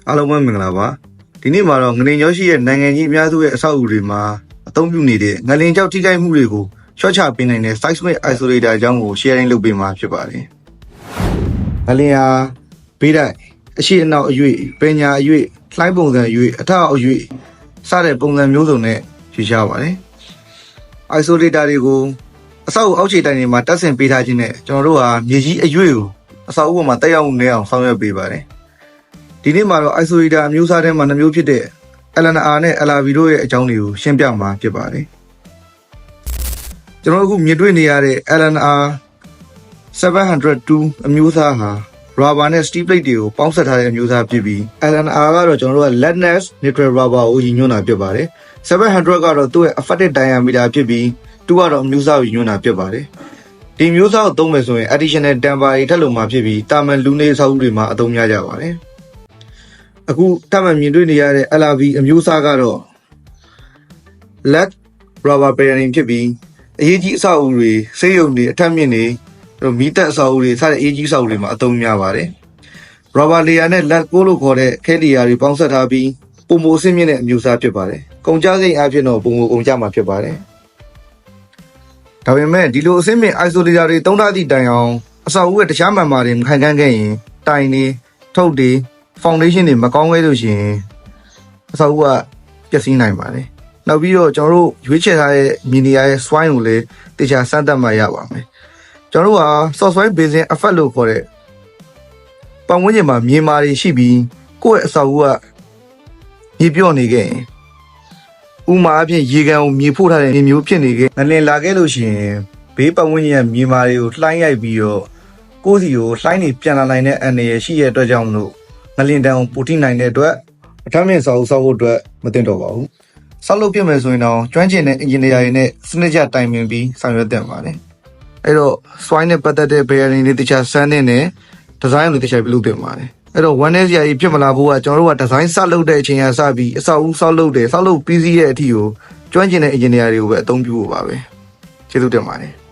အားလုံးပဲမင်္ဂလာပါဒီနေ့မှာတော့ငလင်ကျော်ရှိတဲ့နိုင်ငံကြီးအများစုရဲ့အဆောက်အဦတွေမှာအသုံးပြုနေတဲ့ငလင်ကျောက်ထိခိုက်မှုတွေကိုရှော့ချပေးနိုင်တဲ့ seismic isolator အကြောင်းကို sharing လုပ်ပေးမှာဖြစ်ပါတယ်ငလင်ဟာဘေးတိုက်အရှိအနောက်အရွေ့ပညာအရွေ့လှိုင်းပုံစံအရွေ့အထောက်အရွေ့စတဲ့ပုံစံမျိုးစုံနဲ့ရွေးချပါတယ် isolator တွေကိုအဆောက်အဦအောက်ခြေတိုင်းတွေမှာတပ်ဆင်ပေးထားခြင်းနဲ့ကျွန်တော်တို့ဟာမြေကြီးအရွေ့ကိုအဆောက်အဦပေါ်မှာတက်ရောက်နေအောင်ဆောင်ရွက်ပေးပါတယ်ဒီနေ့မှာတော့ isolator အမျိုးအစားထဲမှာ2မျိုးဖြစ်တဲ့ LNR နဲ့ LRV တို့ရဲ့အကြောင်းတွေကိုရှင်းပြမှာဖြစ်ပါတယ်ကျွန်တော်အခုမြင်တွေ့နေရတဲ့ LNR 702အမျိုးအစားဟာ rubber နဲ့ steel plate တွေကိုပေါင်းစပ်ထားတဲ့အမျိုးအစားဖြစ်ပြီး LNR ကတော့ကျွန်တော်တို့က leadless neutral rubber ကိုရည်ညွှန်းတာဖြစ်ပါတယ်700ကတော့သူ့ရဲ့ effective diameter ဖြစ်ပြီးသူကတော့အမျိုးအစားကိုရည်ညွှန်းတာဖြစ်ပါတယ်ဒီမျိုးစားကိုသုံးမယ်ဆိုရင် additional damper တွေထပ်လို့မှာဖြစ်ပြီးတာမန်လူနေအဆောက်အဦတွေမှာအသုံးများကြပါတယ်အခုထပ်မံမြင်တွေ့နေရတဲ့ LRV အမျိုးအစားကတော့ lead rubber bearing ဖြစ်ပြီးအရေးကြီးအဆောက်အဦတွေဆေးရုံတွေအထက်မြင့်တွေမီးတက်အဆောက်အဦတွေစတဲ့အရေးကြီးအဆောက်အဦတွေမှာအသုံးများပါတယ် rubber layer နဲ့ lead core လို့ခေါ်တဲ့ခဲ layer တွေပေါင်းစပ်ထားပြီးပုံမိုအဆင့်မြင့်တဲ့အမျိုးအစားဖြစ်ပါတယ်ကုန်ကျစရိတ်အပြင်တော့ပုံမိုကုန်ကျမှာဖြစ်ပါတယ်ဒါပေမဲ့ဒီလိုအဆင့်မြင့် isolator တွေသုံးထားသည့်တိုင်အောင်အဆောက်အဦရဲ့တခြားမှန်မှာတွေမခံကန်းခဲ့ရင်တိုင်တွေထုတ်တွေ foundation တွေမကောင်းခဲ့လို့ရှိရင်အဆောက်အဦကပျက်စီးနိုင်ပါတယ်နောက်ပြီးတော့ကျွန်တော်တို့ရွေးချယ်ထားတဲ့မြေနေရာရဲ့ swine ကိုလည်းတခြားစမ်းသပ်မှရပါမယ်ကျွန်တော်တို့ဟာ soft soil basin effect လို့ခေါ်တဲ့ပတ်ဝန်းကျင်မှာမြေမာတွေရှိပြီးကိုယ့်ရဲ့အဆောက်အဦကမြေပြော့နေခဲ့ရင်ဥမာအဖြစ်ရေကန်ကိုမြေဖို့ထားတဲ့မြေမျိုးဖြစ်နေခဲ့ငလင်လာခဲ့လို့ရှိရင်ဘေးပတ်ဝန်းကျင်ရဲ့မြေမာတွေကိုလှိုင်းရိုက်ပြီးတော့ကိုယ့်စီကိုလှိုင်းနေပြန်လာနိုင်တဲ့အန္တရာယ်ရှိတဲ့အတွက်ကြောင့်မလို့ငလင်တန်းကိုပိုထိနိုင်တဲ့အတွက်အထမ်းမြင့်ဆောက်ဖို့အတွက်မသင့်တော်ပါဘူးဆောက်လုပ်ပြမယ်ဆိုရင်တော့ကျွမ်းကျင်တဲ့ engineer တွေနဲ့စနစ်ကျတိုင်ပင်ပြီးဆောင်ရွက်သင့်ပါတယ်အဲ့တော့ swine နဲ့ပတ်သက်တဲ့ bearing တွေတခြားစမ်းတဲ့နဲ့ design တွေတခြားပြုလုပ်သင့်ပါတယ်အဲ့တော့ one day ကြီးဖြစ်မလာဘူးကကျွန်တော်တို့က design စလုပ်တဲ့အချိန်ကစပြီးအဆောက်အဦဆောက်လုပ်ပြီးစီးတဲ့အထိကိုကျွမ်းကျင်တဲ့ engineer တွေကိုပဲအသုံးပြုဖို့ပါပဲကျေးဇူးတင်ပါတယ်